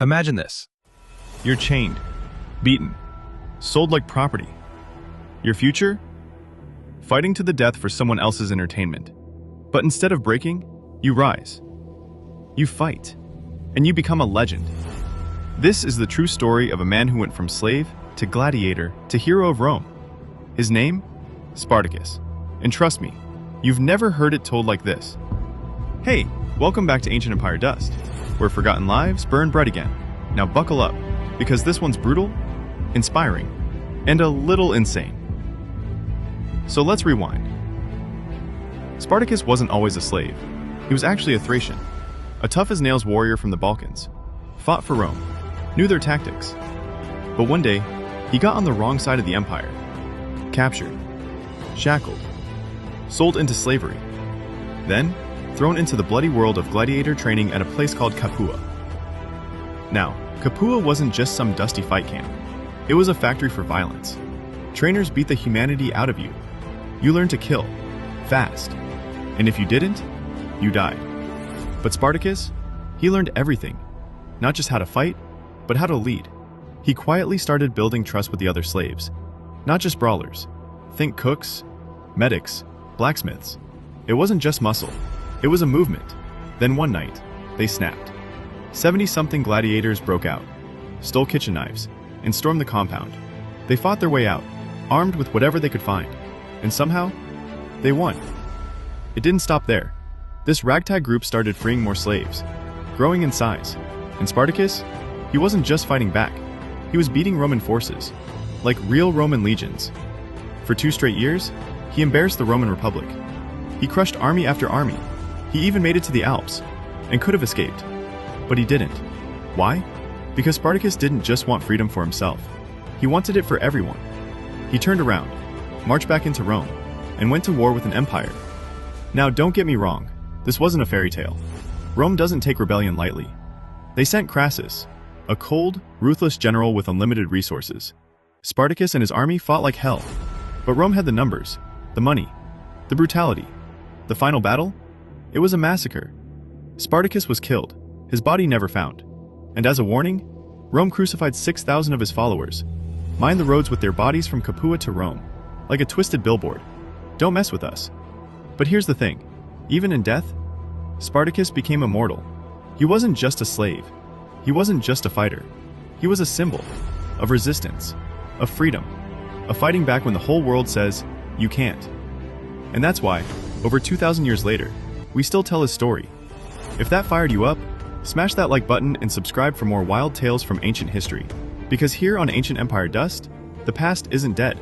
Imagine this. You're chained, beaten, sold like property. Your future? Fighting to the death for someone else's entertainment. But instead of breaking, you rise. You fight, and you become a legend. This is the true story of a man who went from slave to gladiator to hero of Rome. His name? Spartacus. And trust me, you've never heard it told like this. Hey, welcome back to Ancient Empire Dust, where forgotten lives burn bright again. Now buckle up, because this one's brutal, inspiring, and a little insane. So let's rewind. Spartacus wasn't always a slave. He was actually a Thracian, a tough-as-nails warrior from the Balkans, fought for Rome, knew their tactics. But one day, he got on the wrong side of the empire, captured, shackled, sold into slavery, then thrown into the bloody world of gladiator training at a place called Capua. Now, Capua wasn't just some dusty fight camp. It was a factory for violence. Trainers beat the humanity out of you. You learned to kill, fast, and if you didn't, you died. But Spartacus, he learned everything. Not just how to fight, but how to lead. He quietly started building trust with the other slaves. Not just brawlers. Think cooks, medics, blacksmiths. It wasn't just muscle. It was a movement. Then one night, they snapped. 70-something gladiators broke out, stole kitchen knives, and stormed the compound. They fought their way out, armed with whatever they could find. And somehow, they won. It didn't stop there. This ragtag group started freeing more slaves, growing in size. And Spartacus, he wasn't just fighting back. He was beating Roman forces, like real Roman legions. For 2 straight years, he embarrassed the Roman Republic. He crushed army after army. He even made it to the Alps, and could have escaped. But he didn't. Why? Because Spartacus didn't just want freedom for himself. He wanted it for everyone. He turned around, marched back into Rome, and went to war with an empire. Now, don't get me wrong, this wasn't a fairy tale. Rome doesn't take rebellion lightly. They sent Crassus, a cold, ruthless general with unlimited resources. Spartacus and his army fought like hell. But Rome had the numbers, the money, the brutality. The final battle? It was a massacre. Spartacus was killed, his body never found. And as a warning, Rome crucified 6,000 of his followers. Mined the roads with their bodies from Capua to Rome, like a twisted billboard. Don't mess with us. But here's the thing, even in death, Spartacus became immortal. He wasn't just a slave. He wasn't just a fighter. He was a symbol of resistance, of freedom, of fighting back when the whole world says, you can't. And that's why, over 2,000 years later, we still tell his story. If that fired you up, smash that like button and subscribe for more wild tales from ancient history. Because here on Ancient Empire Dust, the past isn't dead.